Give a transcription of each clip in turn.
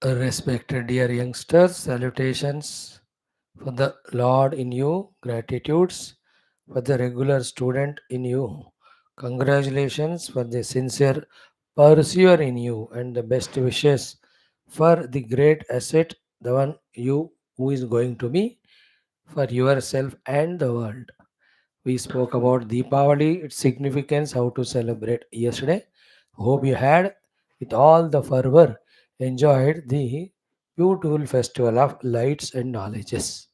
Respected dear youngsters, salutations for the Lord in you, gratitudes for the regular student in you, congratulations for the sincere pursuer in you, and the best wishes for the great asset, the one you who is going to be for yourself and the world. We spoke about Deepavali, its significance, how to celebrate yesterday. Hope you had, with all the fervor, enjoyed the beautiful festival of lights and knowledges.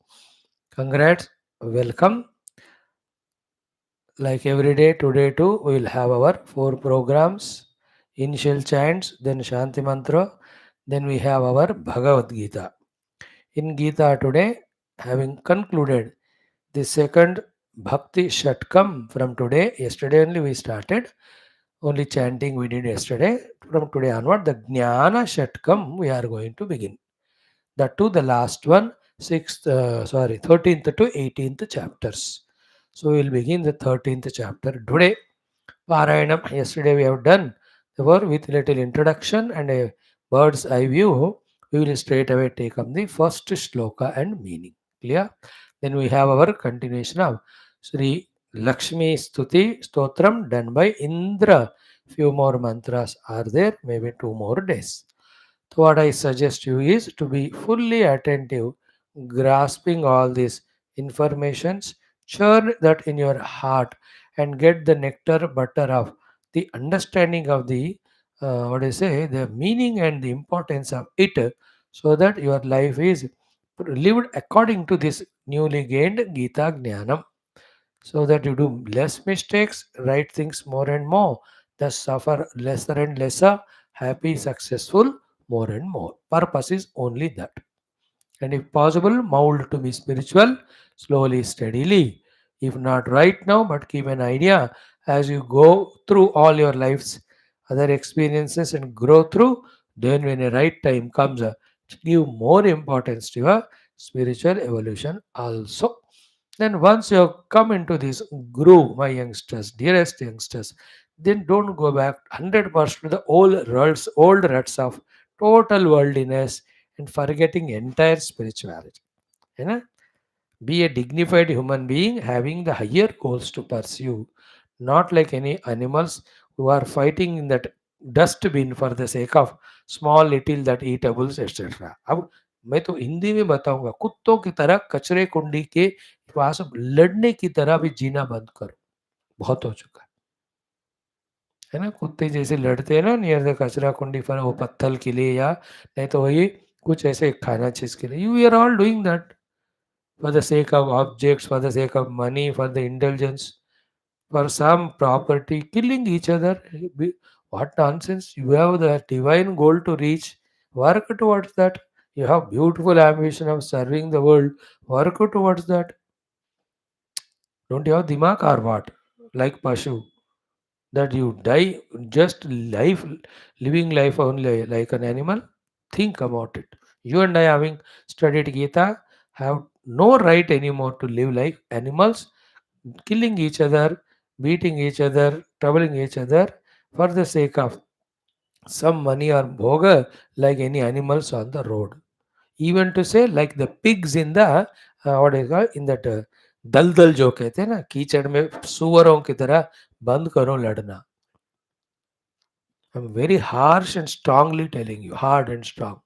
Congrats, welcome. Like every day, today too, we will have our four programs initial chants, then Shanti Mantra, then we have our Bhagavad Gita. In Gita today, having concluded the second Bhakti Shatkam from today, yesterday only we started, only chanting we did yesterday. From today onward, the Gnana Shatkam we are going to begin. That too, the last one, 13th to 18th chapters. So we will begin the 13th chapter today. Parayanam, yesterday we have done. Therefore, with little introduction and a bird's eye view, we will straight away take up the first shloka and meaning. Clear? Then we have our continuation of Sri Lakshmi Stuti Stotram done by Indra. Few more mantras are there, maybe 2 more days. So what I suggest you is to be fully attentive, grasping all these informations, churn that in your heart and get the nectar butter of the understanding of the what I say the meaning and the importance of it, so that your life is lived according to this newly gained Gita Gnanam, so that you do less mistakes, write things more and more, thus suffer lesser and lesser, happy, successful more and more. Purpose is only that. And if possible, mold to be spiritual slowly, steadily. If not right now, but keep an idea as you go through all your life's other experiences and grow through, then when a right time comes, give more importance to your spiritual evolution also. Then once you have come into this groove, my youngsters, dearest youngsters, then don't go back 100% to the old ruts of total worldliness and forgetting entire spirituality. You know? Be a dignified human being having the higher goals to pursue, not like any animals who are fighting in that dustbin for the sake of small little that eatables etc. अब मैं तो हिंदी में बताऊंगा, कुत्तों की तरह कचरे कुंडी के पास लड़ने की तरह भी जीना बंद करो, बहुत हो चुका है ना? कुत्ते जैसे लड़ते हैं ना नियर द कचरा कुंडी पर, वो पत्थर के लिए या नहीं तो वही कुछ ऐसे खाना चीज के लिए, you are all doing that for the sake of objects, for the sake of money, for the indulgence, for some property, killing each other. What nonsense! You have the divine goal to reach. Work towards that. You have beautiful ambition of serving the world. Work towards that. Don't you have dimag or what? Like Pashu, that you die just living life only like an animal. Think about it. You and I, having studied Gita, have no right anymore to live like animals, killing each other, beating each other, troubling each other for the sake of some money or bhoga, like any animals on the road. Even to say like the pigs in the what is called in that दलदल जो कहते हैं ना, कीचड़ में सुअरों की तरह बंद करो लड़ना. I'm very harsh and strongly telling you, hard and strong,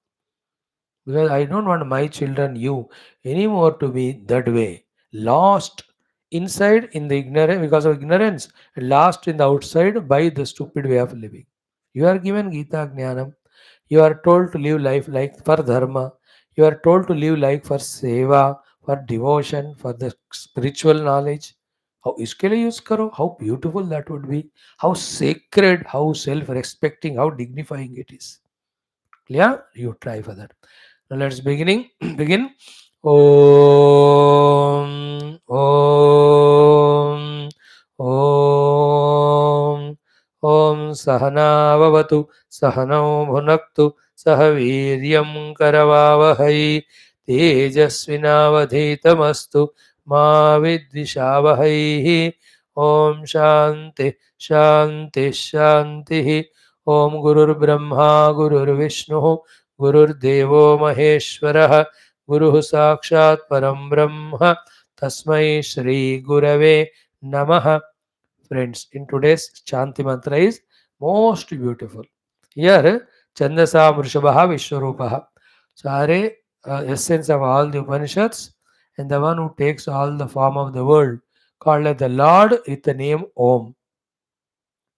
because I don't want my children, you, anymore to be that way. Lost inside in the ignorance because of ignorance, and lost in the outside by the stupid way of living. You are given Gita Jnanam. You are told to live life like for dharma. You are told to live life for seva, for devotion, for the spiritual knowledge. How इसके लिए use करो, how beautiful that would be, how sacred, how self-respecting, how dignifying it is. Clear? You try for that. Now let's beginning begin. Om Om Om Om Sahana Vavatu Sahano Bhunaktu Sahaviryam Karavavahai Tejasvinavadhitamastu Ma Vidvishavahai. Om Shanti Shanti Shanti. Om Gurur Brahma Gurur Vishnu गुरुर्देवो महेश्वरः गुरुः साक्षात् परं ब्रह्म तस्मै श्री गुरवे नमः. Friends, in today's Chanti mantra is most beautiful. Here, Chandasa Vrishabha Vishwarupaha. So, essence of all the Upanishads and the one who takes all the form of the world, called as the Lord with the name Om.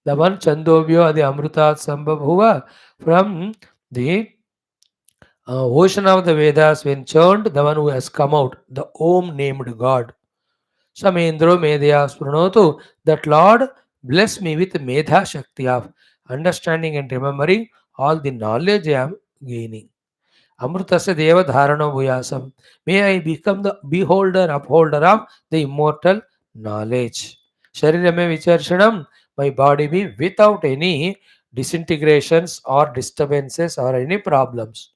The one Chandobhyo, the Amrutat Sambhabhuva, from the ocean of the Vedas when churned, the one who has come out, the Om named God. Samendro Medhya Sprunotu, that Lord bless me with Medha Shakti of understanding and remembering all the knowledge I am gaining. Amrutasya Deva Dharana Bhuyasam. May I become the beholder, upholder of the immortal knowledge. Sharirame Vicharshanam, my body be without any disintegrations or disturbances or any problems.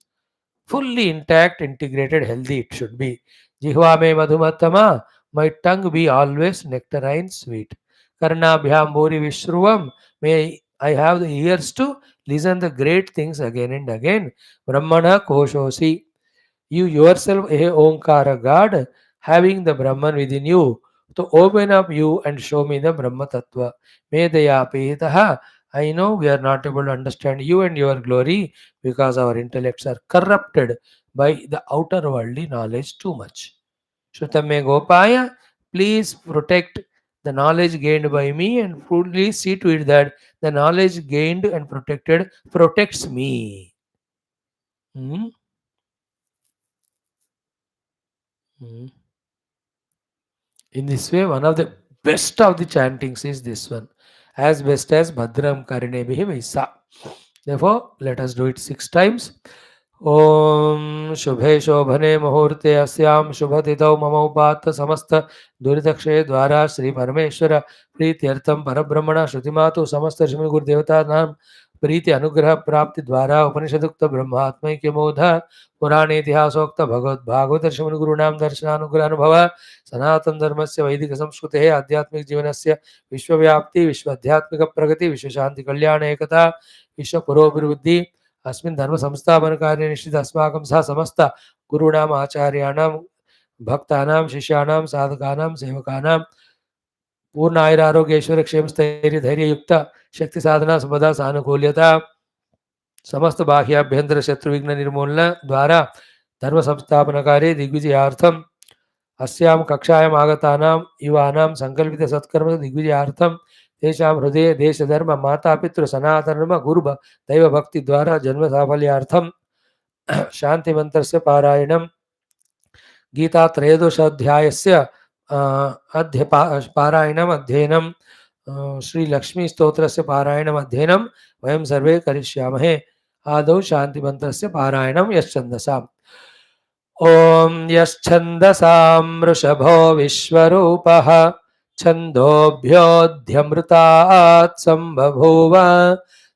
Fully intact, integrated, healthy it should be. Jihva me madhumatama, my tongue be always nectarine sweet. Karnabhyam bhuri vishruvam, may I have the ears to listen the great things again and again. Brahmana koshosi, you yourself a Omkara God, having the Brahman within you, to open up you and show me the Brahma Tattva. Medaya Pehitaha. I know we are not able to understand you and your glory because our intellects are corrupted by the outer worldly knowledge too much. Shrutame Gopaya, please protect the knowledge gained by me and fully see to it that the knowledge gained and protected protects me. Hmm? Hmm. In this way, one of the best of the chantings is this one, as best as Bhadram Karinebihi Vaisa. Therefore, let us do it 6 times. Om Shubhe Shobhane Muhurte Asyam Shubhatitau Mama Upata Samasta Duridakshe Dwara Sri Parameshwara Prithirtham Parabrahmana Shrutimatu Samasta Shrimad Guru Devata Nam Priti Anugraha Prapti Dwara Upanishadukta Brahmatmai Kemodha Purane Itihasokta Bhagavad Bhagavatar Shrimad Guru Nam Darshananugrahanubhava सनातन धर्म से वैदिक संस्कृति है आध्यात्मिक जीवन से विश्वव्याप्ति विश्व आध्यात्मिक प्रगति विश्व शांति कल्याण एकता विश्व पुरोभिवृद्धि अस्मिन् धर्म संस्थापन कार्य निश्चित अस्माकं सह समस्त गुरूणाम आचार्याणां भक्तानां शिष्याणां साधकानां सेवकानां पूर्ण आयुरारोग्य ऐश्वर्य क्षेम स्थैर्य धैर्य युक्त शक्ति साधना संपदा सानुकूल्यता समस्त बाह्याभ्यंतर शत्रु विघ्न निर्मूलन द्वारा धर्म संस्थापन कार्य दिग्विजयार्थम अस्यां कक्षायाम् आगतानां युवानां संकल्पित सत्कर्म दिग्विजयार्थं तेषां हृदये देशधर्म मातापितृ सनातनधर्म गुरु दैव भक्ति द्वारा जन्म साफल्यार्थं शांति मंत्रस्य पारायणं गीता त्रयोदशाध्यायस्य पारायणम् अध्ययनं श्री लक्ष्मी स्तोत्रस्य पारायणम् अध्ययनं वयं सर्वे करिष्यामहे. आदौ शांति मंत्रस्य पारायणं यश्छन्दसाम्. ॐ यश्छन्दसां वृषभो विश्वरूपः छन्दोभ्योऽध्यमृतात् सम्बभूव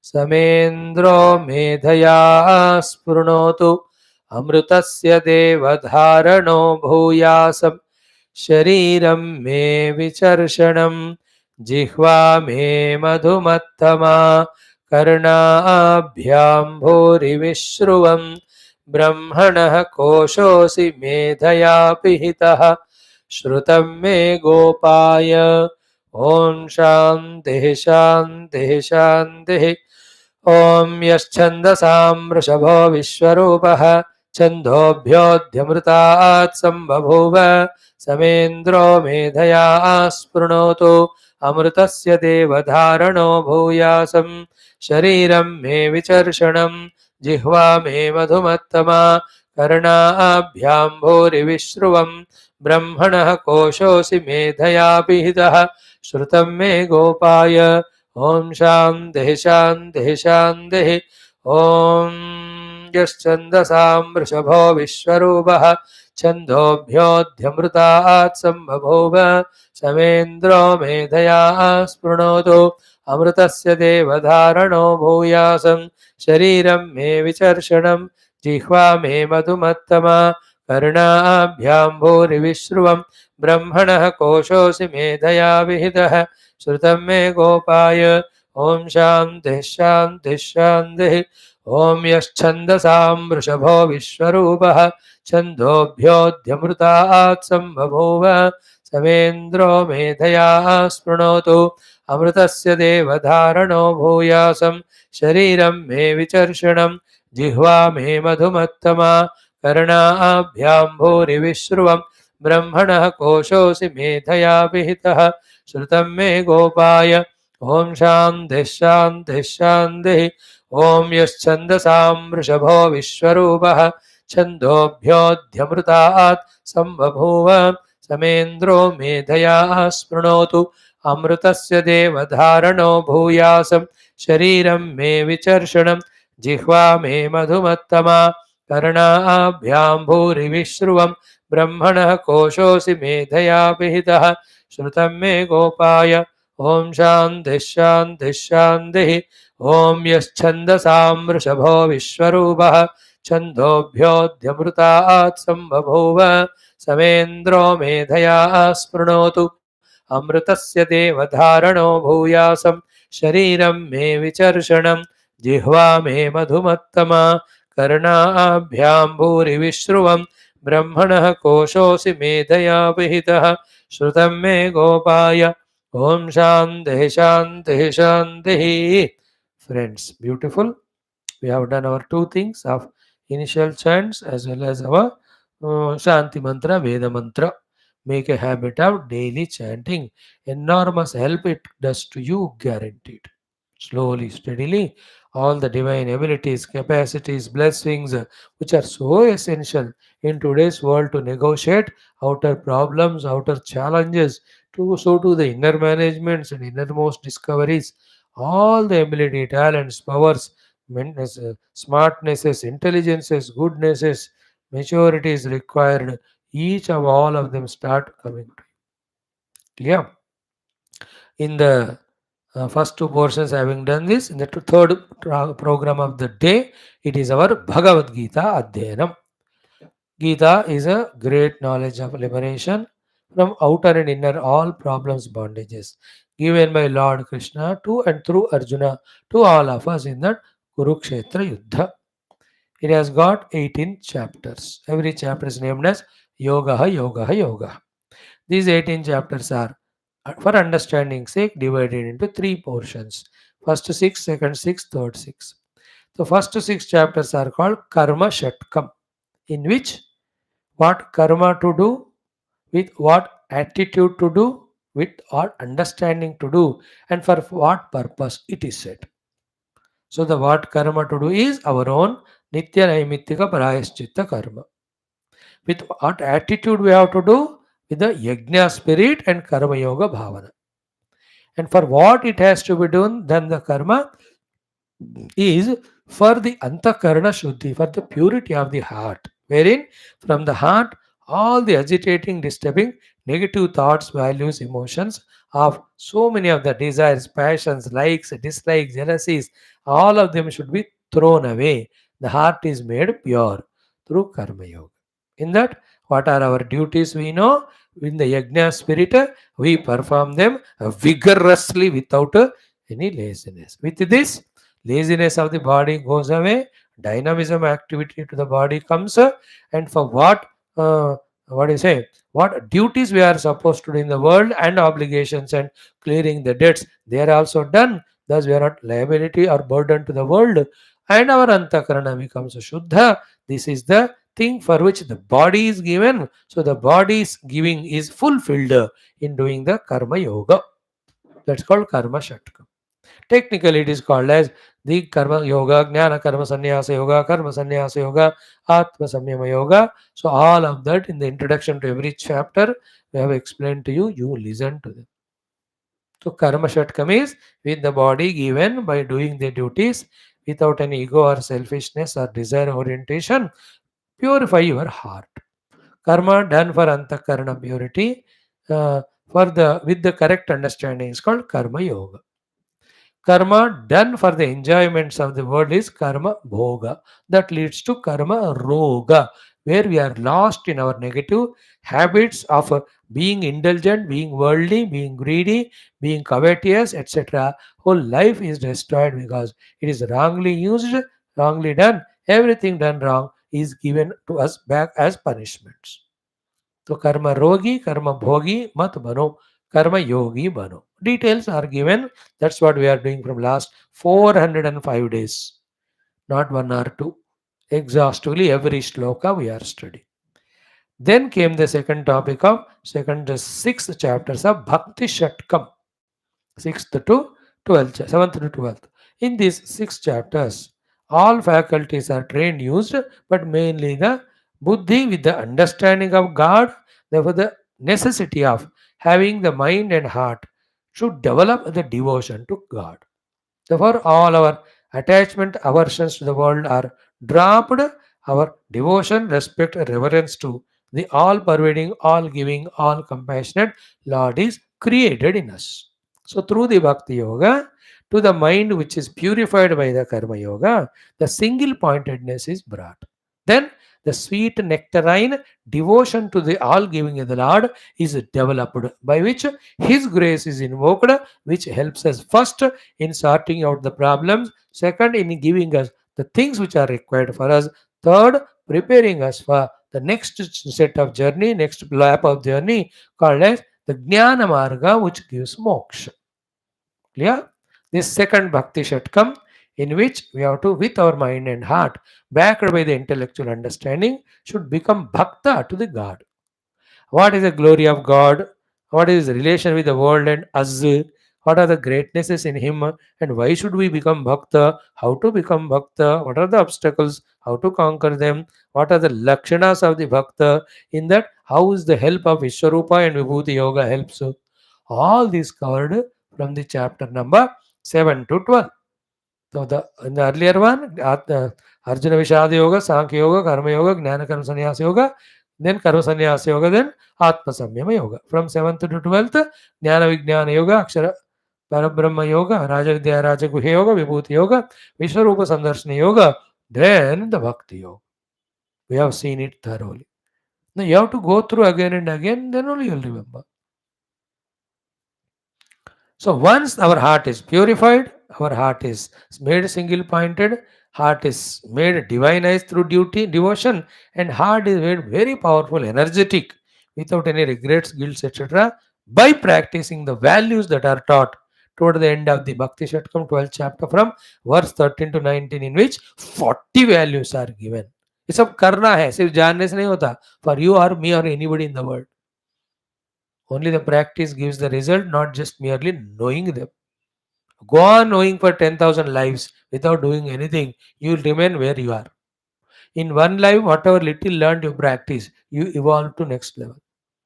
समेन्द्रो मेधया स्पृणोतु अमृतस्य देवधारणो भूयासं शरीरं मे विचर्षणं जिह्वा मे मधुमत्तमा कर्णाभ्यां भूरिविश्रुवम् ब्रह्मणः कोशोऽसि मेधया पिहितः श्रुतं मे गोपाय. ॐ शान्तिः शान्तिः शान्तिः. ॐ यश्छन्दसां वृषभो विश्वरूपः छन्दोभ्योऽध्यमृतात् सम्बभूव समेन्द्रो मेधया स्पृणोतु अमृतस्य देवधारणो भूयासं शरीरं मे विचर्षणं जिह्वा मे मधुमत्तमा कर्णाभ्यां भूरिविश्रुवम् ब्रह्मणः कोशोऽसि मेधया पिहितः श्रुतं मे गोपाय. ॐ शान्तिः शान्तिः शान्तिः. ॐ यश्छन्दसां वृषभो विश्वरूपः छन्दोभ्योऽध्यमृतात् सम्बभूव समेन्द्रो मेधया स्पृणोतु अमृतस्य देवधारणो भूयासं शरीरं मे विचर्षणं जिह्वा मे मधुमत्तमा कर्णाभ्यां भूरिविश्रुवम् ब्रह्मणः कोशोऽसि मेधया विहितः श्रुतं मे गोपाय. ॐ शान्तिः शान्तिः शान्तिः. Om Yaschandasam Vrishabho Vishwarupah Chandobhyodhyamrutaat Sambhavova Samendro Medhaya Sprunotu Amrutasya Devadharano Bhuyasam Shariram Me Vicharshanam Jihva Me Madhumattama Karnaabhyam Bhuri Vishruvam Brahmana Koshosi Medhaya Vihitah Shrutam Me Gopaya Om Shanti Shanti Shanti Om Yaschandasam Vrishabho Vishwarupah Chandobhyodhyamrutaat Sambhavova Samendro Medhaya Sprunotu Amrutasya Devadharano Bhuyasam Shariram Me Vicharshanam Jihva Me Madhumattama Karnaabhyam Bhuri Vishruvam Brahmana Koshosi Medhaya Vihitah Shrutam Me Gopaya Om Shanti Shanti Shanti Om Yaschandasam Vrishabho Vishwarupah Chandobhyodhyamrutaat Sambhavova Samendro Medhaya Sprunotu Amrutasya Devadharano Bhuyasam Shariram Me Vicharshanam Jihva Me Madhumattama Karnaabhyam Bhuri Vishruvam Brahmana Koshosi Medhaya Vihitah Shrutam Me Gopaya Om Shanti Shanti Shanti. Friends, beautiful. We have done our two things of initial chants as well as our Shanti mantra, Veda mantra. Make a habit of daily chanting. Enormous help it does to you, guaranteed. Slowly, steadily, all the divine abilities, capacities, blessings, which are so essential in today's world to negotiate outer problems, outer challenges, to so to the inner managements and innermost discoveries, all the ability, talents, powers, smartnesses, intelligences, goodnesses, maturity is required. Each of all of them start coming to you. Yeah. In the first two portions, having done this, in the third program of the day, it is our Bhagavad Gita Adhyanam. Gita is a great knowledge of liberation from outer and inner all problems, bondages, given by Lord Krishna to and through Arjuna to all of us in the Kurukshetra Yuddha. It has got 18 chapters. Every chapter is named as Yoga, Yoga, Yoga. These 18 chapters are, for understanding sake, divided into three portions. First six, second six, third six. The first six chapters are called Karma Shatkam, in which what karma to do, with what attitude to do, with what understanding to do, and for what purpose it is said. So the what karma to do is our own Nitya Naimittika Parayaschitta karma. With what attitude we have to do? With the Yajna spirit and Karma Yoga Bhavana. And for what it has to be done, then the karma is for the Antakarana Shuddhi, for the purity of the heart, wherein from the heart all the agitating, disturbing, negative thoughts, values, emotions of so many of the desires, passions, likes, dislikes, jealousies, all of them should be thrown away. The heart is made pure through Karma Yoga. In that, what are our duties we know? In the Yajna spirit, we perform them vigorously without any laziness. With this, laziness of the body goes away, dynamism activity to the body comes, and for what do you say, what duties we are supposed to do in the world and obligations and clearing the debts, they are also done. Thus we are not liability or burden to the world, and our antakarana becomes shuddha. This is the thing for which the body is given. So the body's giving is fulfilled in doing the karma yoga. That's called karma shatka. Technically, it is called as the Karma Yoga, Gnana Karma Sannyasa Yoga, Karma Sannyasa Yoga, Atma Samyama Yoga. So, all of that in the introduction to every chapter, we have explained to you. You listen to them. So, Karma Shatkam is with the body given by doing the duties without any ego or selfishness or desire orientation. Purify your heart. Karma done for Antakarana purity. For the with the correct understanding is called Karma Yoga. Karma done for the enjoyments of the world is karma bhoga. That leads to karma roga, where we are lost in our negative habits of being indulgent, being worldly, being greedy, being covetous, etc. Whole life is destroyed because it is wrongly used, wrongly done, everything done wrong is given to us back as punishments. So karma rogi, karma bhogi, mat bano, karma yogi bano. Details are given. That's what we are doing from last 405 days, not 1 or 2. Exhaustively every shloka we are studying. Then came the second topic of sixth chapters of Bhakti Shatkam, 6th to 12th, 7th to 12th. In these 6 chapters, all faculties are trained used, but mainly the buddhi with the understanding of God, therefore the necessity of having the mind and heart should develop the devotion to God. Therefore, all our attachment, aversions to the world are dropped. Our devotion, respect, reverence to the all pervading, all giving, all compassionate Lord is created in us. So, through the Bhakti Yoga, to the mind which is purified by the Karma Yoga, the single pointedness is brought. Then, the sweet nectarine devotion to the all giving of the Lord is developed, by which His grace is invoked, which helps us first in sorting out the problems, second, in giving us the things which are required for us, third, preparing us for the next set of journey, next lap of journey called as the Gnana Marga, which gives moksha. Clear? This second Bhakti Shatkam, in which we have to, with our mind and heart, backed by the intellectual understanding, should become Bhakta to the God. What is the glory of God? What is his relation with the world and us? What are the greatnesses in him? And why should we become bhakta? How to become bhakta? What are the obstacles? How to conquer them? What are the lakshanas of the bhakta? In that, how is the help of Vishwarupa and Vibhuti Yoga helps? All these covered from the chapter number 7 to 12. So in the earlier one, Arjuna Vishad Yoga, Sankhya Yoga, Karma Yoga, Gnana Karma Sannyasa Yoga, then Karma Sannyasa Yoga, then Atma Samyama Yoga. From 7th to 12th, Jnana Vijnana Yoga, Akshara Parabrahma Yoga, Raja Vidya Raja Guhya Yoga, Vibhuti Yoga, Vishwarupa Sandarshana Yoga, then the Bhakti Yoga. We have seen it thoroughly. Now you have to go through again and again, then only you will remember. So once our heart is purified, our heart is made single pointed, heart is made divinized through duty, devotion, and heart is made very powerful, energetic, without any regrets, guilt, etc. by practicing the values that are taught toward the end of the Bhakti Shatkam 12th chapter from verse 13 to 19, in which 40 values are given. ये सब करना है, सिर्फ जानने से नहीं होता. For you or me or anybody in the world. Only the practice gives the result, not just merely knowing them. Go on knowing for 10,000 lives without doing anything, you will remain where you are. In one life, whatever little learned you practice, you evolve to next level.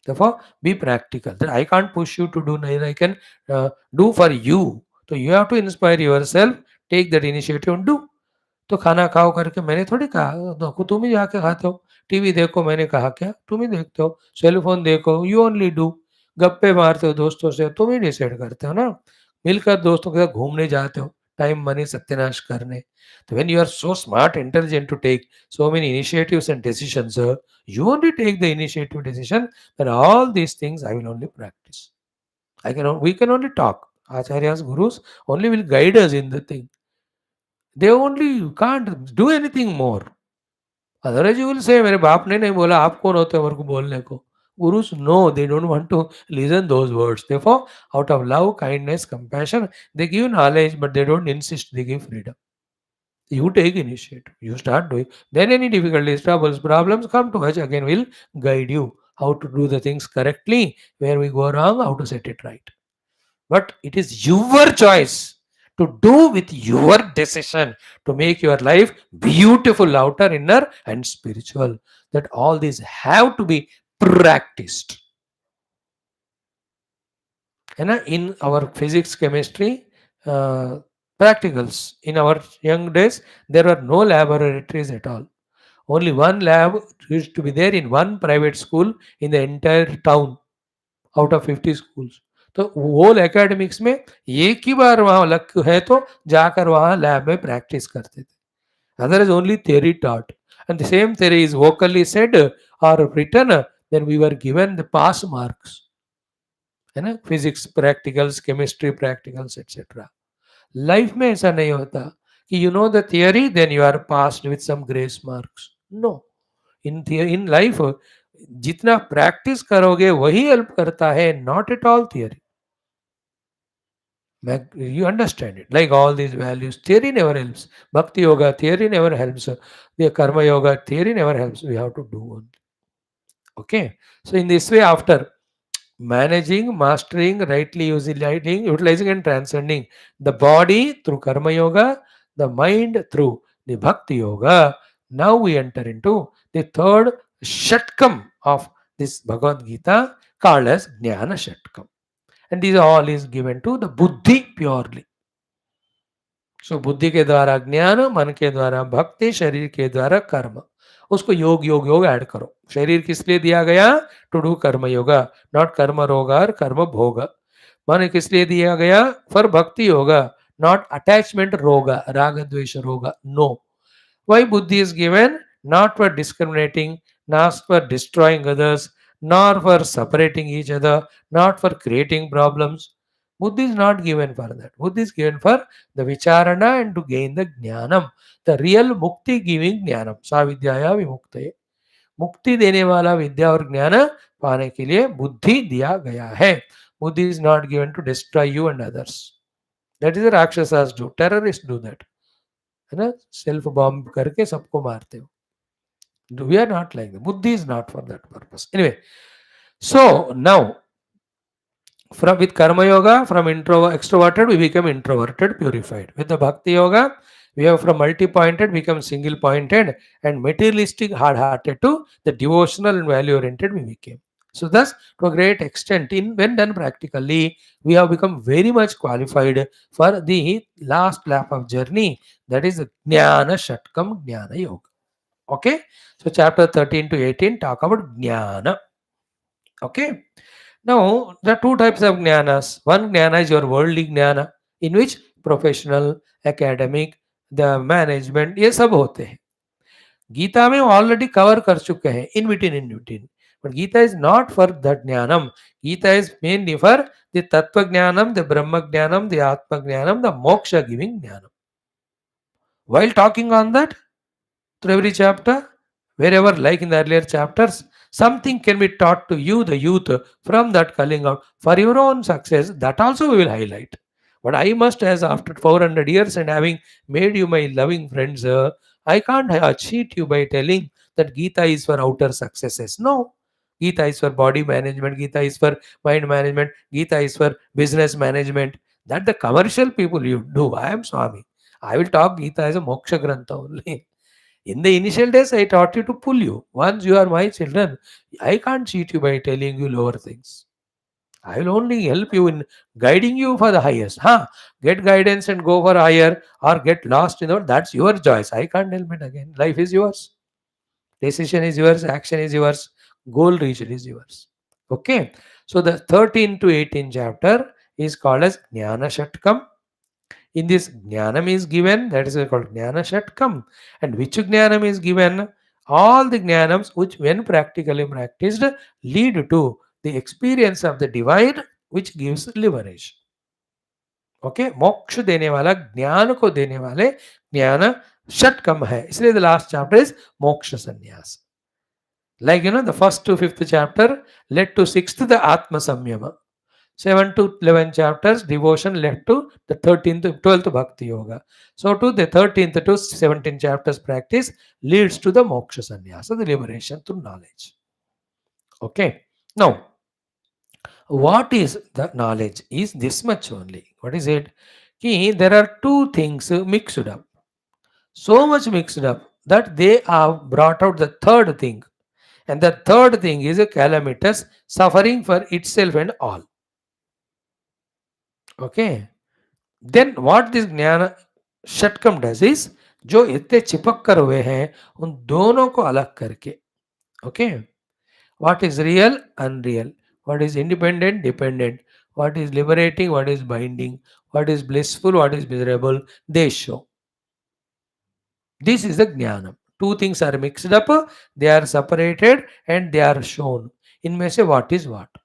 Therefore, be practical. That I can't push you to do, neither I can do for you. So you have to inspire yourself, take that initiative and do. तो खाना खाओ करके मैंने थोड़ी कहा, तो तुम ही जाके खाते हो. टीवी देखो मैंने कहा क्या, तुम ही देखते हो. सेल फोन देखो, यू ओनली डू. गप्पे मारते हो दोस्तों से, तुम ही डिसाइड करते हो ना. मिलकर दोस्तों के साथ घूमने जाते हो, टाइम मनी सत्यानाश करने. तो when you are so smart intelligent to take so many initiatives and decisions, you only take the initiative decision that all these things I will only practice. We can only talk. Acharyas, gurus only will guide us in the thing. They only can't do anything more. Otherwise, you will say, मेरे बाप ने नहीं बोला, आप कौन होते हो मेरे को बोलने को? Gurus know they don't want to listen those words. Therefore, out of love, kindness, compassion, they give knowledge, but they don't insist. They give freedom. You take initiative. You start doing. Then any difficulties, troubles, problems come to us. Again, we'll guide you how to do the things correctly. Where we go wrong, how to set it right. But it is your choice to do with your decision to make your life beautiful, outer, inner, and spiritual. That all these have to be practiced. And in our physics, chemistry, practicals, in our young days, there were no laboratories at all. Only one lab used to be there in one private school in the entire town out of 50 schools. तो whole academics में एक ही बार वहां लग है तो जाकर वहां lab में प्रैक्टिस करते थे. Other is only theory taught, and the same theory is vocally said or written, then we were given the pass marks. है ना, physics practicals, chemistry practicals, etcetera. Life में ऐसा नहीं होता. You know the theory, then you are passed with some grace marks. No. In life जितना practice करोगे वही help करता है, not at all theory. You understand it, like all these values theory never helps. Bhakti yoga theory never helps. The karma yoga theory never helps. We have to do only. Okay, so in this way, after managing, mastering, rightly utilizing and transcending the body through karma yoga, the mind through the bhakti yoga, now we enter into the third shatkam of this Bhagavad Gita, called as Gnana Shatkam. And these all is given to the buddhi purely. सो बुद्धि के द्वारा ज्ञान, मन के द्वारा भक्ति, शरीर के द्वारा कर्म. उसको योग योग योग ऐड करो. शरीर किस लिए दिया गया? टू डू कर्म योगा, नॉट कर्म रोगा और कर्म भोग. मन किस लिए दिया गया? फॉर भक्ति योगा, नॉट अटैचमेंट रोगा, राग द्वेष रोगा. No. Why buddhi is given? Not for discriminating, not for destroying others, nor for separating each other, not for creating problems. Buddhi is not given for that. Buddhi is given for the vicharana and to gain the jnanam. The real mukti giving jnanam. Sa vidyaya vimuktaye. मुक्ति देने वाला विद्या और ज्ञान पाने के लिए बुद्धि दिया गया है. बुद्धि is not given to destroy you and others. That is राक्षसास डू, टेररिस्ट डू दैट. है ना, सेल्फ बॉम्ब करके सबको मारते हो. We are not like that. Buddhi is not for that purpose. Anyway, so now from with karma yoga, from extroverted we become introverted, purified. With the bhakti yoga, we have from multi-pointed become single-pointed, and materialistic, hard-hearted to the devotional and value-oriented we became. So thus, to a great extent, in when done practically, we have become very much qualified for the last lap of journey. That is the Gnana Shatkam Gnana Yoga. Okay, so chapter 13 to 18 talk about Gnana. Okay, now there are two types of Gnanas. One Gnana is your worldly Gnana, in which professional, academic, the management, ये सब होते हैं. गीता में already cover कर चुके हैं in between. But Gita is not for the Jnanam. Gita is mainly for the Tattva Jnanam, the Brahma Jnanam, the Atma Jnanam, the Moksha giving Jnanam. While talking on that, through every chapter, wherever, like in the earlier chapters, something can be taught to you, the youth, from that calling out for your own success. That also we will highlight. But I must, as after 400 years and having made you my loving friends, I can't cheat you by telling that Gita is for outer successes. No. Gita is for body management, Gita is for mind management, Gita is for business management. That the commercial people you do. I am Swami. I will talk Gita as a moksha grantha only. In the initial days, I taught you to pull you. Once you are my children, I can't cheat you by telling you lower things. I will only help you in guiding you for the highest. Get guidance and go for higher, or get lost in the world. That's your choice. I can't help it again. Life is yours. Decision is yours. Action is yours. Goal reached is yours. Okay. So the 13 to 18 chapter is called as Gnana Shatkam. In this Jnanam is given, that is called Gnana Shatkam. And which Jnanam is given? All the Jnanams which, when practically practiced, lead to the experience of the divine, which gives liberation. Okay, मोक्ष देने वाला, ज्ञान को देने वाले ज्ञान षटकम है. इसलिए the last chapter is मोक्ष संन्यास. Like the first to fifth chapter led to sixth the Atma Samyama. 7 to 11 chapters devotion led to the 13th to 12th bhakti yoga. So to the 13th to 17 chapters practice leads to the moksha sannyasa, the liberation through knowledge. Okay. Now, what is the knowledge? Is this much only. What is it? There are two things mixed up. So much mixed up that they have brought out the third thing. And the third thing is a calamitous suffering for itself and all. Okay. Then what this ज्ञान षटकम does is, जो इतने चिपक कर हुए हैं उन दोनों को अलग करके. Okay, what is real, unreal, what is independent, dependent, what is liberating, what is binding, what is blissful, what is miserable, they show. This is the jnanam. Two things are mixed up, they are separated and they are shown. इनमें से what is what,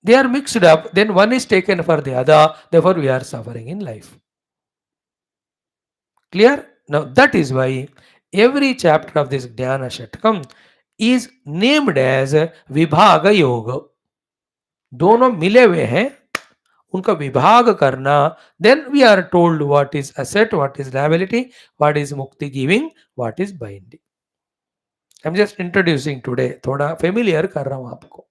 they are mixed up, then one is taken for the other, therefore we are suffering in life. Clear? Now that is why every chapter of this Gnana Shatkam is named as Vibhaga Yoga. दोनों मिले हुए हैं, उनका विभाग करना. Then we are told what is asset, what is liability, what is mukti giving, what is binding. I'm just introducing today, थोड़ा familiar कर रहा हूं आपको.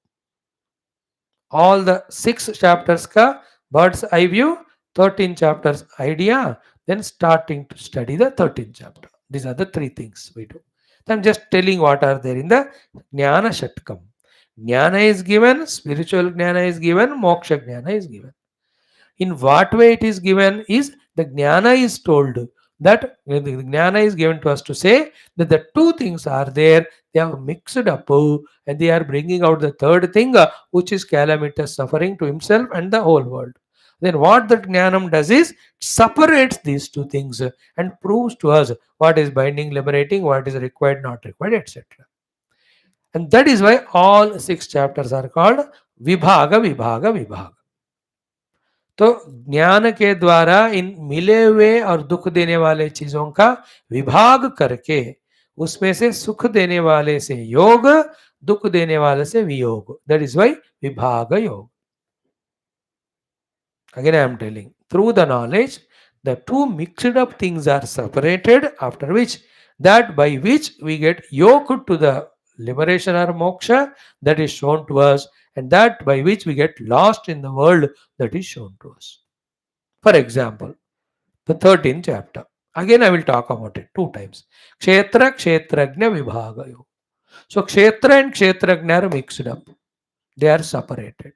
All the 6 chapters ka bird's eye view, 13 chapters idea, then starting to study the 13th chapter. These are the 3 things we do. I'm just telling what are there in the Gnana Shatkam. Gnana is given, spiritual Gnana is given, Moksha Gnana is given. In what way it is given is the Gnana is told that the Gnana is given to us to say that the two things are there, they are mixed up and they are bringing out the third thing, which is calamitous suffering to himself and the whole world. Then what the Jnanam does is separates these two things and proves to us what is binding, liberating, what is required, not required, etc. And that is why all 6 chapters are called Vibhaga, Vibhaga, Vibhaga. तो ज्ञान के द्वारा इन मिले हुए और दुख देने वाले चीजों का विभाग करके उसमें से सुख देने वाले से योग, दुख देने वाले से वियोग. दैट इज वाई विभाग योग. Again, I am telling, through the knowledge, the two mixed up things are separated, after which, that by which we get yoked to the liberation or moksha, that is shown to us, and that by which we get lost in the world, that is shown to us. For example, the 13th chapter. Again, I will talk about it 2 times. Kshetra, Kshetrajna, Vibhaga Yoga. So, Kshetra and Kshetrajna are mixed up. They are separated.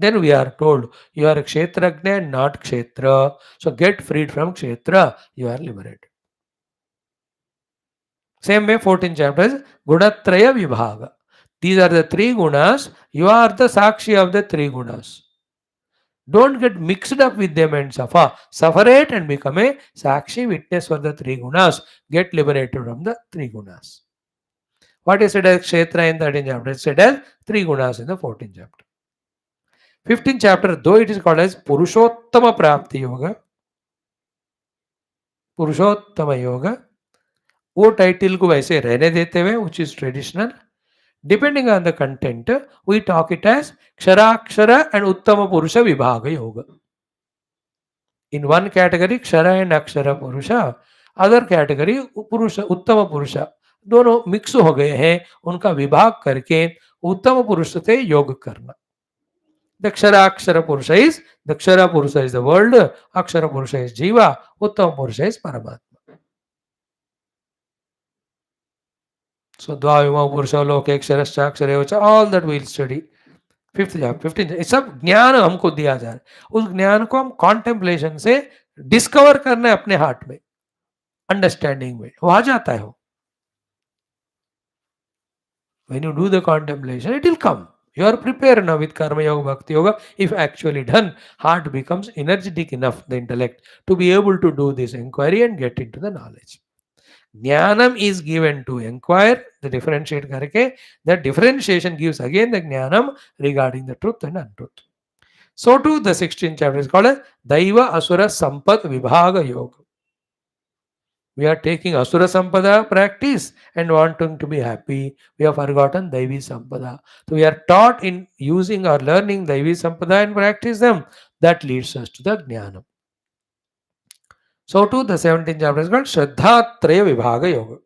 Then we are told, you are a Kshetrajna and not Kshetra. So, get freed from Kshetra. You are liberated. Same way, 14th chapter is Gunatraya Vibhaga. These are the 3 gunas. You are the Sakshi of the 3 gunas. Don't get mixed up with them and suffer. Separate and become a Sakshi witness for the 3 gunas. Get liberated from the 3 gunas. What is said as Kshetra in the 13th chapter? It's said as 3 gunas in the 14th chapter. 15th chapter, though it is called as Purushottama Prapti Yoga, Purushottama Yoga, वो title को वैसे रहने देते हुए, which is traditional. Depending on the content, we talk it as Ksharakshara and Uttama Purusha Vibhaga Yoga. In one category, Kshara and Akshara Purusha, other category, Purusha, Uttama Purusha. दोनों mix हो गए हैं, उनका विभाग करके उत्तम पुरुष से योग करना. The Kshara Purusha is, the Kshara Purusha is the world, Akshara Purusha is Jiva, Uttama Purusha is Paramatma. So, Dvayuma Purusha, Loke, Ksharascha, Aksharevacha, all that we will study. 5th chapter, 15th, ये सब ज्ञान हमको दिया जा रहा है. उस ज्ञान को हम कॉन्टेम्पलेशन से डिस्कवर करना है अपने हार्ट में, अंडरस्टैंडिंग में, वो आ जाता है. When you do the contemplation, it will come. You are prepared now with Karma Yoga, Bhakti Yoga. If actually done, heart becomes energetic enough, the intellect, to be able to do this inquiry and get into the knowledge. Jnanam is given to inquire, the differentiate karke. That differentiation gives again the Jnanam regarding the truth and untruth. So too, the 16th chapter is called as Daiva Asura Sampat Vibhaga Yoga. We are taking Asura Sampada practice and wanting to be happy. We have forgotten Daivi Sampada. So we are taught in using or learning Daivi Sampada and practice them. That leads us to the Jnanam. So too, the 17th chapter is called Shraddha Traya Vibhaga Yoga.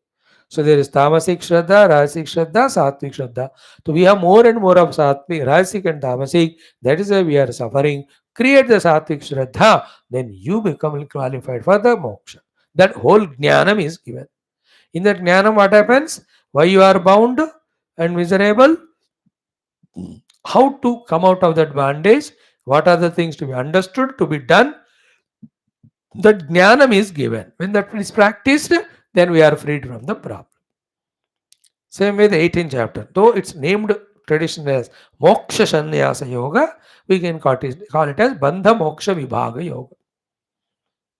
So there is Tamasic Shraddha, Rajasic Shraddha, Sattvic Shraddha. So we have more and more of Sattvic, Rajasic and Tamasic. That is why we are suffering. Create the Sattvic Shraddha, then you become qualified for the moksha. That whole Jnanam is given. In that Jnanam, what happens? Why you are bound and miserable? How to come out of that bondage? What are the things to be understood, to be done? The Jnanam is given. When that is practiced, then we are freed from the problem. Same way the 18th chapter. Though it's named traditionally as Moksha Sannyasa Yoga, we can call it as Bandha Moksha Vibhaga Yoga.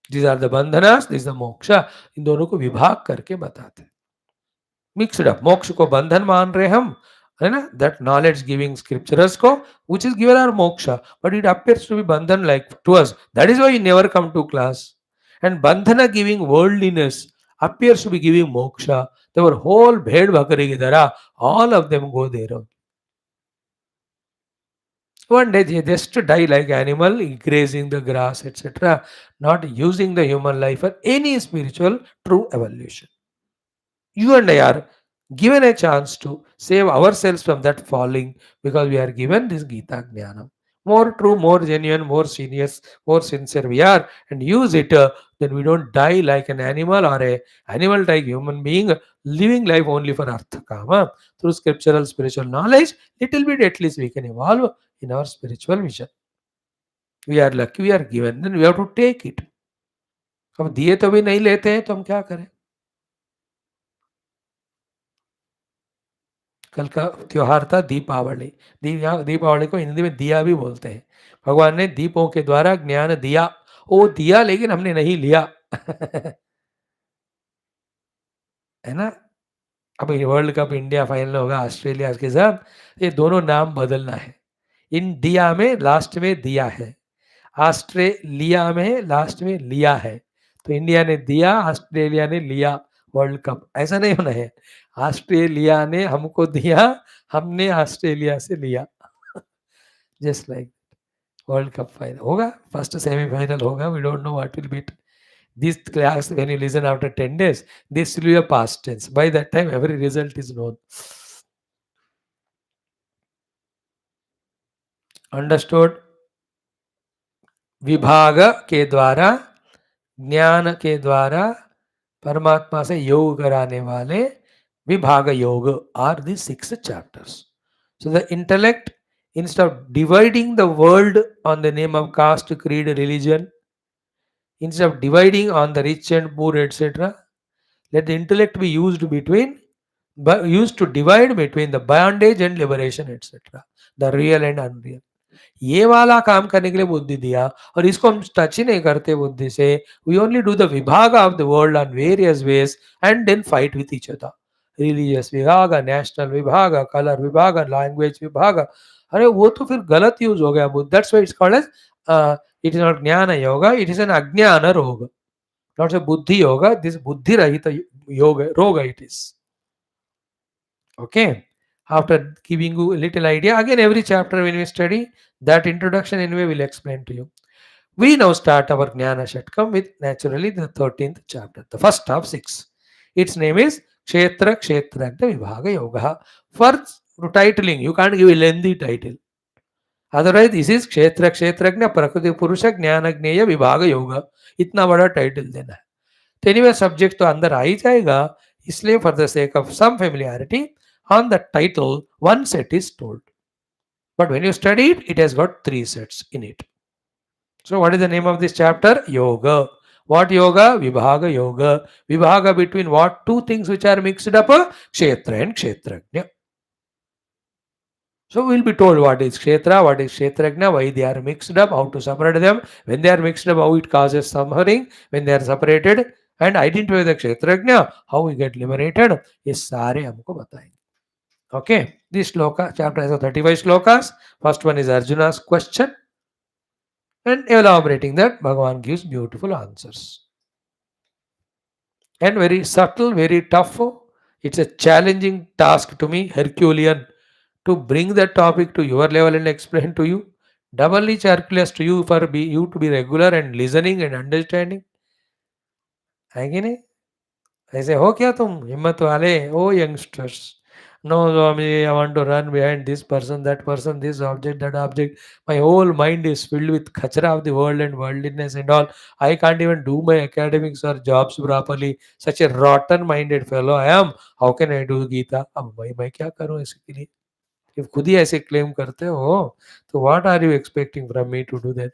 These are the bandhanas, this is the moksha. इन दोनों को विभाग करके बताते. Mixed up. मोक्ष को बंधन मान रहे हम, है ना? That knowledge giving scriptures को, which is given our moksha, but it appears to be bandhan like to us. That is why you never come to class. And bandhana giving worldliness appears to be giving moksha. Their whole bhed bakari ki tarah, all of them go there. One day they just die like animal, grazing the grass, etc., not using the human life for any spiritual true evolution. You and I are given a chance to save ourselves from that falling because we are given this Gita Gnana. More true, more genuine, more serious, more sincere we are and use it, then we don't die like an animal or a animal like human being living life only for artha kama. Through scriptural spiritual knowledge, little bit at least we can evolve in our spiritual vision. We are lucky, we are given, then we have to take it. अब दिए तो भी नहीं लेते हैं तो हम क्या करें? कल का त्योहार था दीपावली। दीपावली को हिंदी में दिया भी बोलते हैं। भगवान ने दीपों के द्वारा ज्ञान दिया। वो दिया लेकिन हमने नहीं लिया। है ना? अब ये वर्ल्ड कप इंडिया फाइनल होगा ऑस्ट्रेलिया के साथ, ये दोनों नाम बदलना है। इंडिया में लास्ट में दिया है, ऑस्ट्रेलिया में लास्ट में लिया है। तो इंडिया ने दिया, ऑस्ट्रेलिया ने लिया वर्ल्ड कप, ऐसा नहीं होना है। ऑस्ट्रेलिया ने हमको दिया, हमने ऑस्ट्रेलिया से लिया। Just like world cup final होगा, फर्स्ट सेमीफाइनल होगा, we don't know what will be this class. When you listen after 10 days, this will be a past tense. By that time every result is known. Understood? विभाग के द्वारा, ज्ञान के द्वारा परमात्मा से योग कराने वाले विभाग योग are the 6 chapters. So the intellect, instead of dividing the world on the name of caste, creed, religion, instead of dividing on the rich and poor, etc., let the intellect be used used to divide between the bondage and liberation, etc., the real and unreal. ये वाला काम करने के लिए बुद्धि दिया, और इसको हम टच ही नहीं करते बुद्धि से. वी ओनली डू द विभाग of the world on various ways and then fight with each other. Religious विभाग, नेशनल विभाग, कलर विभाग, लैंग्वेज विभाग. अरे वो तो फिर गलत यूज हो गया. That's why it's called age, it is not ज्ञान योगा, इट इज एन अज्ञान रोग, नॉट ए बुद्धि योगा. दिस बुद्धि रहित योग रोग it is. Okay, after giving you a little idea, again every chapter when we study, that introduction anyway will explain to you. We now start our Gnana Shatkam with naturally the 13th chapter, the first of 6. Its name is Kshetra Kshetragna Vibhaga Yoga. For titling, you can't give a lengthy title. Otherwise, this is Kshetra Kshetragna Prakriti Purusha Gnana Gneya Vibhaga Yoga. इतना बड़ा title देना है. तो anyway subject तो अंदर आ ही जाएगा, इसलिए for the sake of some familiarity on the title one set is told, but when you study it, it has got 3 sets in it. So what is the name of this chapter? Yoga. What yoga? Vibhaga yoga. Vibhaga between what? Two things which are mixed up, Kshetra and Kshetragna. So we will be told what is Kshetra, what is Kshetragna, why they are mixed up, how to separate them, when they are mixed up, how it causes suffering, when they are separated, and identify the Kshetragna, how we get liberated. ये सारे हमको बताएंगे. Okay, this shloka chapter has 35 shlokas. First one is Arjuna's question, and elaborating that, Bhagavan gives beautiful answers. And very subtle, very tough. It's a challenging task to me, Herculean, to bring that topic to your level and explain to you. Doubly Herculean to you for you to be regular and listening and understanding. है कि नहीं? ऐसे हो क्या तुम हिम्मत वाले? ओ youngsters, no Swami, I want to run behind this person, that person, this object, that object. My whole mind is filled with kachra of the world and worldliness and all. I can't even do my academics or jobs properly. Such a rotten minded fellow I am. How can I do Gita? अब मैं क्या करूं ऐसे के लिए? If खुद ही ऐसे claim करते हो, तो what are you expecting from me to do that?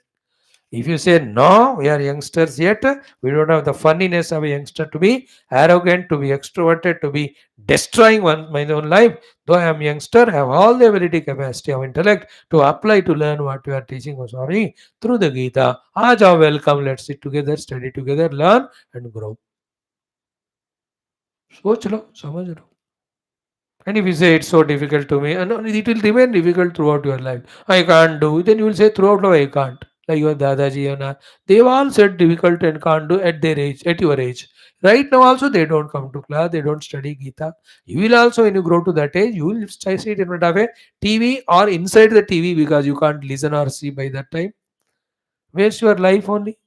If you say no, we are youngsters yet, we don't have the funniness of a youngster to be arrogant, to be extroverted, to be destroying my own life. Though I am youngster, I have all the ability, capacity of intellect to apply to learn what you are teaching, Swami, through the Gita. Aajao, welcome, let's sit together, study together, learn and grow. सोच लो, समझ लो. And if you say it's so difficult to me, and it will remain difficult throughout your life. I can't do. Then you will say throughout life I can't. like your Dadaji and they've all said difficult and can't do at their age, at your age. Right now also they don't come to class, they don't study Gita. You will also, when you grow to that age, you will sit in front of a TV or inside the TV because you can't listen or see by that time. Waste your life only.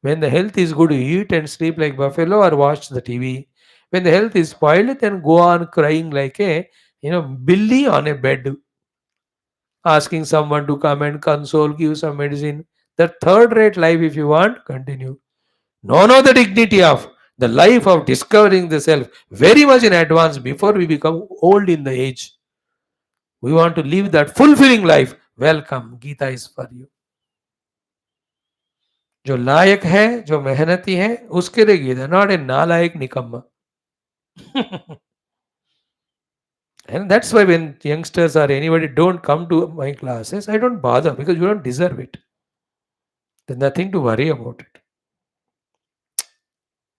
When the health is good, you eat and sleep like buffalo or watch the TV. When the health is spoiled, then go on crying like a Billy on a bed, asking someone to come and console, give some medicine. The third rate life, if you want, continue. No, the dignity of the life of discovering the self very much in advance before we become old in the age. We want to live that fulfilling life. Welcome, Gita is for you. जो लायक है, जो मेहनती है, उसके लिए Gita, not a नालायक निकम्मा. And that's why when youngsters or anybody don't come to my classes, I don't bother because you don't deserve it. There's nothing to worry about it.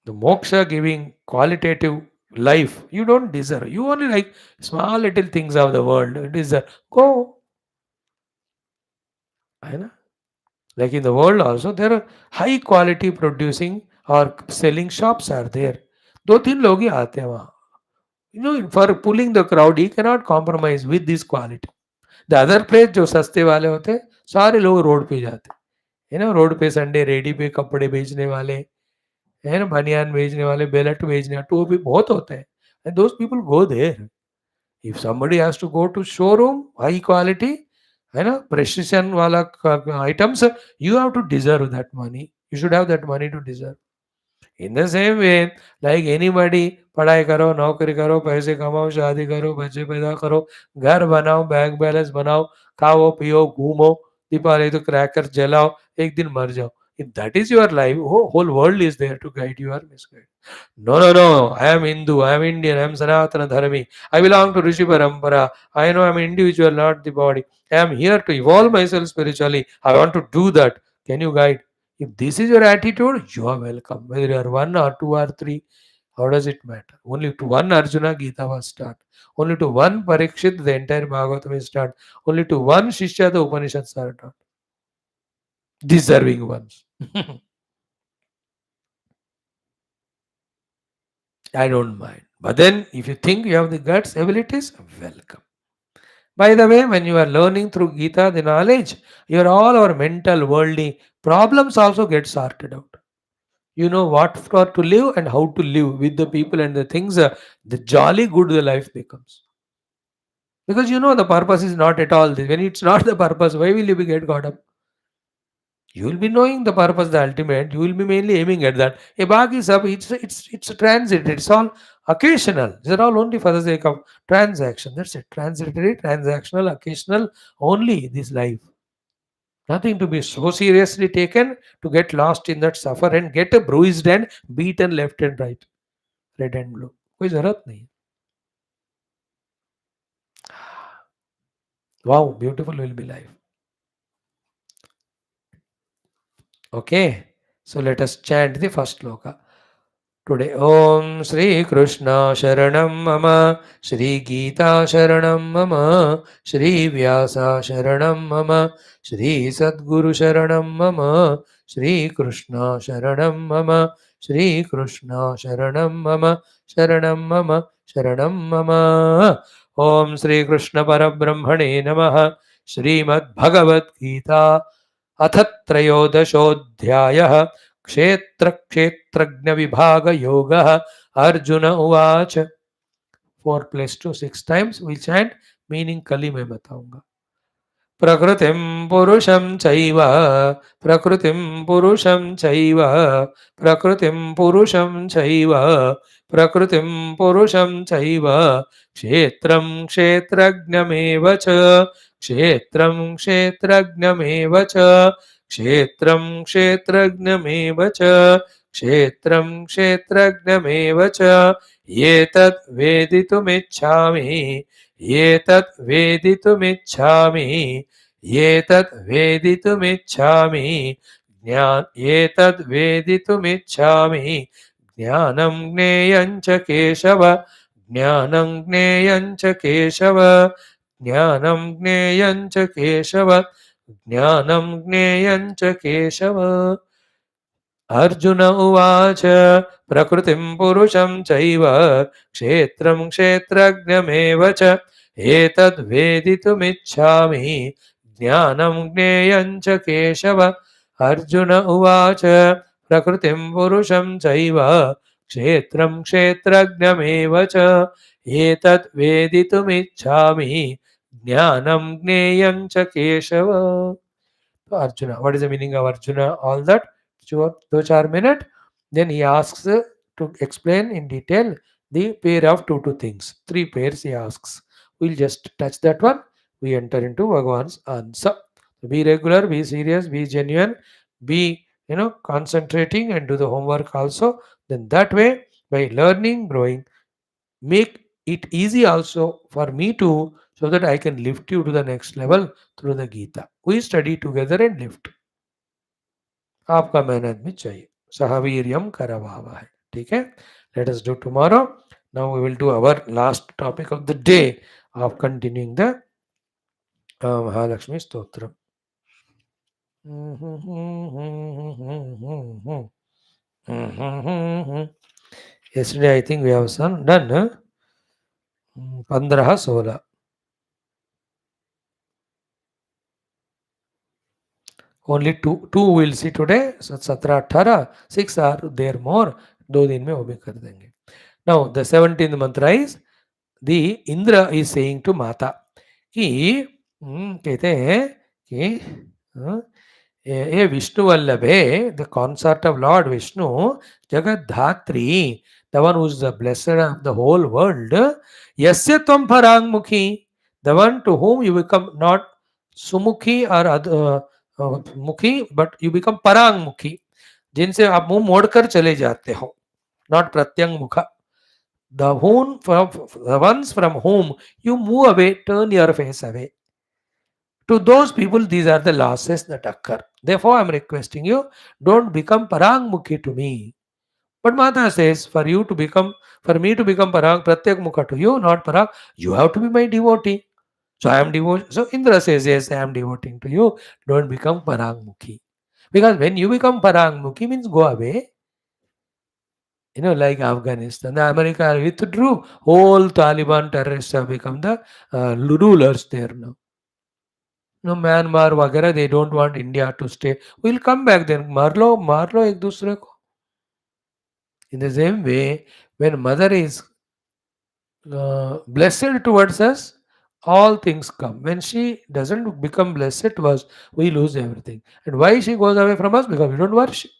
The moksha giving qualitative life, you don't deserve. You only like small little things of the world. It is go. I know. Like in the world also, there are high quality producing or selling shops are there. दो तीन लोग ही आते हैं वहाँ. For pulling the crowd, he cannot compromise with this quality. The other place जो सस्ते वाले होते हैं, सारे लोग रोड पे जाते हैं. रोड पे संडे रेडी पे कपड़े बेचने वाले, बनियान बेचने वाले, बेल्ट बेचने वाले, टोपी बहुत होते हैं. And those people go there. If somebody has to go to showroom, high quality, precision wala items, you have to deserve that money. You should have that money to deserve. In the same way, like anybody, पढ़ाई करो, नौकरी करो, पैसे कमाओ, शादी करो, बच्चे पैदा करो, घर बनाओ, बैंक बैलेंस बनाओ, खाओ पियो घूमो, दीपावली तो क्रैकर जलाओ, एक दिन मर जाओ. If that is your life, whole world is there to guide you or misguide. No. I am Hindu, I am Indian, I am Sanatana Dharmi. I belong to Rishi Parampara. I know I am an individual, not the body. I am here to evolve myself spiritually. I want to do that. Can you guide? If this is your attitude, you are welcome. Whether you are one or two or three, how does it matter? Only to one Arjuna Gita was start. Only to one Parikshit the entire Bhagavatam is start. Only to one Shishya the Upanishads are taught. Deserving ones. I don't mind. But then, if you think you have the guts, abilities, welcome. By the way, when you are learning through Gita, the knowledge, your all our mental, worldly problems also get sorted out. You know what for to live and how to live with the people and the things, the jolly good the life becomes. Because the purpose is not at all this. When it's not the purpose, why will you be get caught up? You will be knowing the purpose, the ultimate. You will be mainly aiming at that. A bag is up. It's a transit. It's all occasional. These are all only for the sake of transaction. That's it. Transitory, transactional, occasional. Only this life. Nothing to be so seriously taken to get lost in that suffer and get bruised and beaten left and right, red and blue. कोई जरूरत नहीं. Wow, beautiful will be life. Okay, so let us chant the first sloka. Today, Om Shri Krishna Sharanam Mama, Shri Geetha Sharanam Mama, Shri Vyasa Sharanam Mama, Shri Sadguru Sharanam Mama, Shri Krishna Sharanam Mama, Shri Krishna Sharanam Mama, Sharanam Mama, Sharanam Mama. Om Shri Krishna Parabrahmane Namaha, Srimad Bhagavad Gita, अथ त्रयोदशोऽध्यायः क्षेत्र क्षेत्रज्ञ विभाग योगः. अर्जुन उवाच. 4+2 6 times we chant, meaning कली मैं बताऊंगा. प्रकृतिं पुरुषं चैव, प्रकृतिं पुरुषं चैव, प्रकृतिं पुरुषं चैव, प्रकृतिं पुरुषं चैव, क्षेत्रं क्षेत्रज्ञमेव च, क्षेत्रं क्षेत्रज्ञमेव च, क्षेत्रं क्षेत्रज्ञमेव च, क्षेत्रं क्षेत्रज्ञमेव च, एतत् वेदितुमिच्छामि, एतत् वेदितुमिच्छामि, एतत् वेदितुमिच्छामि, एतत् वेदितुमिच्छामि, ज्ञानं ज्ञेयं च केशव, ज्ञानं ज्ञेयं च केशव, ज्ञानं ज्ञेयं च केशव, ज्ञानं ज्ञेयं च केशव. अर्जुन उवाच प्रकृतिं पुरुषं चैव क्षेत्रं क्षेत्रज्ञमेव च एतद्वेदितुमिच्छामि ज्ञानं ज्ञेयं च केशव. अर्जुन उवाच प्रकृतिं पुरुषं चैव क्षेत्रं क्षेत्रज्ञमेव च एतद्वेदितुमिच्छामि ज्ञानं ज्ञेयं च Keshav. Arjuna. What is the meaning of Arjuna? All that, those are minute. Then he asks to explain in detail the pair of two things. Three pairs he asks. We'll just touch that one. We enter into Bhagavan's answer. Be regular, be serious, be genuine, be concentrating and do the homework also. Then that way, by learning, growing, make it easy also for me to, so that I can lift you to the next level through the Gita. We study together and lift. आपका मेहनत भी चाहिए. सहावीर्यम करवावा है. ठीक है. Let us do tomorrow. Now we will do our last topic of the day of continuing the Mahalakshmi Stotram. Yesterday I think we have done 15-16. Only two we'll see today. So 17-18, 6 are there more. 2 दिन में वो भी कर देंगे. Now the 17th mantra is the Indra is saying to Mata कि कहते हैं कि ये Vishnu वल्लभे, the consort of Lord Vishnu, Jagat Dhatri, the one who is the blessed of the whole world, Yasya Tvam Parang Mukhi, the one to whom you become not Sumukhi or Mukhi, but you become Parang Mukhi, जिनसे आप मुंह मोड़कर चले जाते हो, not Pratyang Mukha. The ones from whom you move away, turn your face away. To those people, these are the losses that occur. Therefore, I am requesting you, don't become Parang Mukhi to me. But Mata says, for me to become Parang, Pratyak Mukha to you, not Parang, you have to be my devotee. So I am devotee. So Indra says, yes, I am devoting to you. Don't become Parang Mukhi. Because when you become Parang Mukhi means go away. Like Afghanistan, the America withdrew, whole Taliban terrorists have become the rulers there now. Myanmar वगैरह, they don't want India to stay. We'll come back then. मार लो एक दूसरे को. In the same way, when mother is blessed towards us, all things come. When she doesn't become blessed to us, we lose everything. And why she goes away from us? Because we don't worship.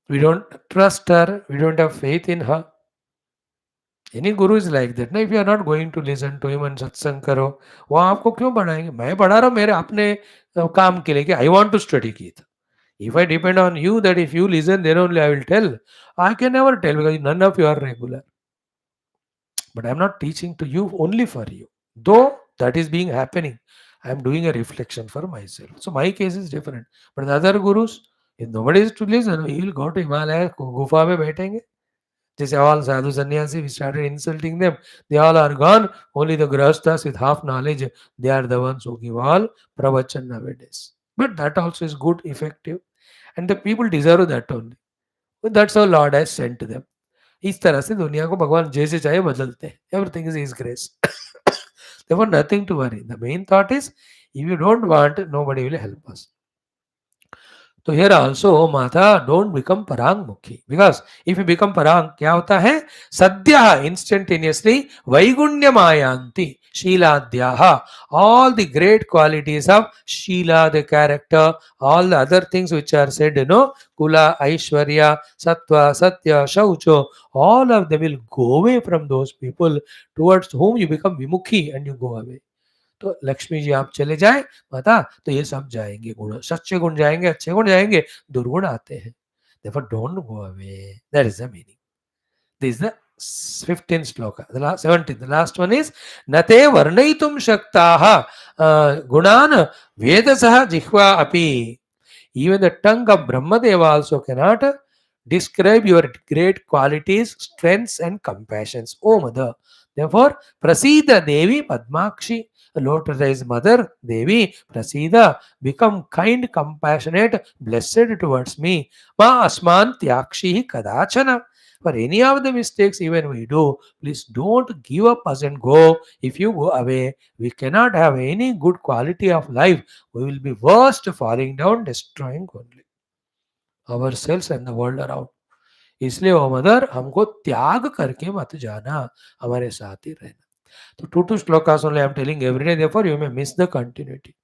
We don't trust her. We don't have faith in her. Any guru is like that. Now, if you are not going to listen to him and satsang करो, वो आपको क्यों बढ़ाएंगे? मैं बढ़ा रहा हूँ मेरे अपने काम के लिए कि I want to study Geetha. If I depend on you that if you listen, then only I will tell. I can never tell because none of you are regular. But I am not teaching to you only for you. Though that is being happening, I am doing a reflection for myself. So my case is different. But the other gurus, if nobody is to listen, he will go to Himalaya, गुफा में बैठेंगे. They say all sadhu sannyasi, we started insulting them. They all are gone. Only the grahasthas with half knowledge, they are the ones who give all pravachan nowadays. But that also is good, effective. And the people deserve that only. But that's how Lord has sent them. इस तरह से दुनिया को भगवान जैसे चाहे बदलते हैं. Everything is His grace. Therefore, nothing to worry. The main thought is, if you don't want, nobody will help us. तो here also माता don't become parang mukhi, because if you become parang, क्या होता है? सद्यः instantaneously वैगुण्यमायांति शीलाद्याः, all the great qualities of Sheela, the character, all the other things which are said, Kula, Aishwarya, Sattva, Satya, Shaucho, all of them will go away from those people towards whom you become vimukhi and you go away. तो लक्ष्मी जी आप चले जाए माता, तो ये सब जाएंगे, गुण सच्चे गुण जाएंगे, अच्छे गुण जाएंगे, दुर्गुण आते हैं. Therefore don't go away. That is the meaning. This is the 15th shloka. The last 17th, the last one is nate varnaitum shaktaha gunan vedasaha jihva api. Even the tongue of Brahmadeva also cannot describe your great qualities, strengths and compassions. Oh mother, Therefore, Prasida Devi Padmakshi, lotus mother Devi, Prasida, become kind, compassionate, blessed towards me. Ma Asman Tyakshi Kadachana. For any of the mistakes even we do, please don't give up us and go. If you go away, we cannot have any good quality of life. We will be worst, falling down, destroying only ourselves and the world around. इसलिए ओ mother हमको त्याग करके मत जाना, हमारे साथ ही रहना. So two shlokas only I am telling every day, therefore you may miss the continuity.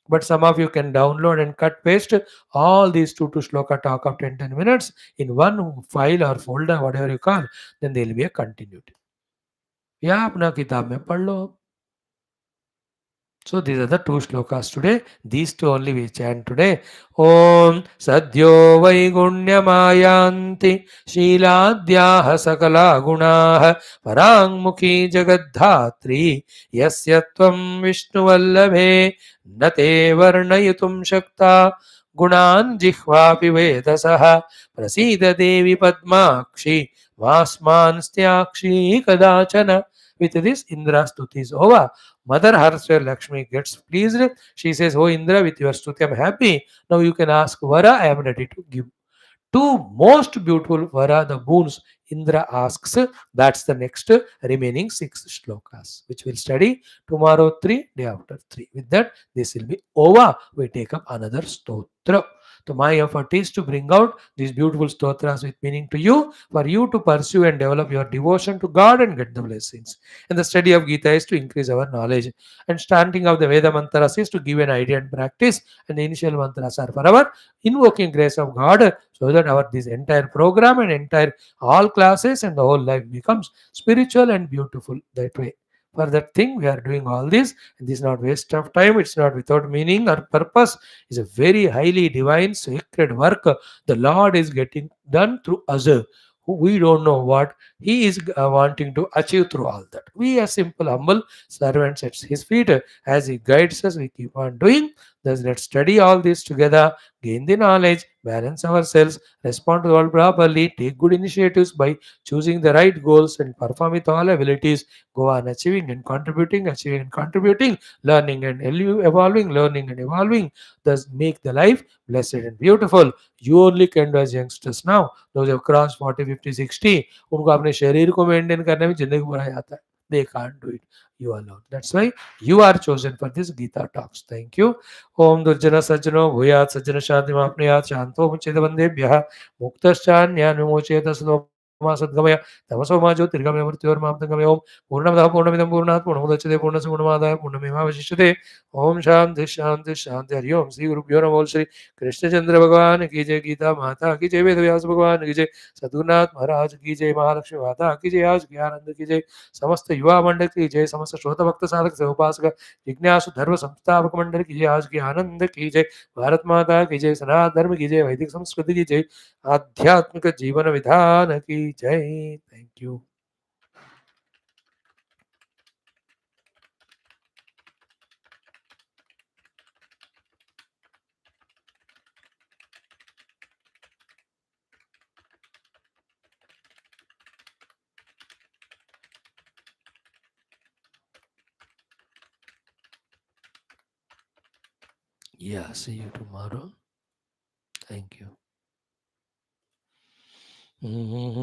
But some of you can download and cut paste all these two shloka talk of 10 minutes in one file or folder, whatever you call, then there will be a continuity. या अपना किताब में पढ़ लो. So these are the two shlokas today. These two only we chant today. Om Sadhyo Vaigunyamayanti Shiladhyaha Sakala Gunaha Parangmukhi Jagadhatri Yasya Tvam Vishnu Vallabhe Nate Varnayatum Shakta Gunan Jihvapi Vedasaha Prasida Devi Padmakshi Vasman Styakshi Kadachana. With this, Indra Stuti is over. Mother herself, Lakshmi, gets pleased. She says, "Oh Indra, with your stuti, I am happy. Now you can ask Vara, I am ready to give." Two most beautiful Vara, the boons, Indra asks. That's the next remaining six shlokas, which we'll study tomorrow, three, day after three. With that, this will be over. We take up another stotra. So my effort is to bring out these beautiful stotras with meaning to you, for you to pursue and develop your devotion to God and get the blessings. And the study of Gita is to increase our knowledge. And chanting of the Veda mantras is to give an idea and practice. And the initial mantras are for our invoking grace of God, so that our this entire program and entire all classes and the whole life becomes spiritual and beautiful that way. For that thing, we are doing all this, and this is not waste of time. It's not without meaning or purpose. It's a very highly divine, sacred work. The Lord is getting done through us. We don't know what He is wanting to achieve through all that. We are simple, humble servants at His feet. As He guides us, we keep on doing. Thus, let's study all this together, gain the knowledge, balance ourselves, respond to the world properly, take good initiatives by choosing the right goals, and perform with all abilities. Go on achieving and contributing, learning and evolving, learning and evolving. Thus, make the life blessed and beautiful. You only can do as youngsters now. Those who have crossed 40, 50, 60, उनको अपने शरीर को maintain करने में जिंदगी बुरा जाता है. They can't do it. You alone. That's why you are chosen for this Gita talks. Thank you. ओम दुर्जन सज्जनो भूयात् सज्जन शांति माप्नुयात् शांतो मुच्यते बन्धेभ्यः मुक्तश्चान्यान्विमोचयेत सलोमा सद्गमय तमसो मा ज्योतिर्गमय मृत्योर्मामृतंगमय ओम पूर्णमदः पूर्णमिदं पूर्णात् पूर्णमुदच्यते पूर्णस्य पूर्णमादाय पूर्णमेवावशिष्यते ओम शांति शांति शांति हरि ओम श्री गुरुभ्यो नमः श्री कृष्णचंद्र भगवान की जय गीता माता की जय वेदव्यास भगवान की जय सद्गुरुनाथ महाराज की जय महालक्ष्मी माता की जय आज ज्ञानंद की जय समस्त युवा मंडल की जय समस्त श्रोत भक्त साधक से उपासक जिज्ञासु धर्म संस्थापक मंडल की जय आज की आनंद की जय भारत माता की जय सनातन धर्म की जय वैदिक संस्कृति की जय आध्यात्मिक जीवन विधान की जय. Thank you. Yeah, see you tomorrow. Thank you.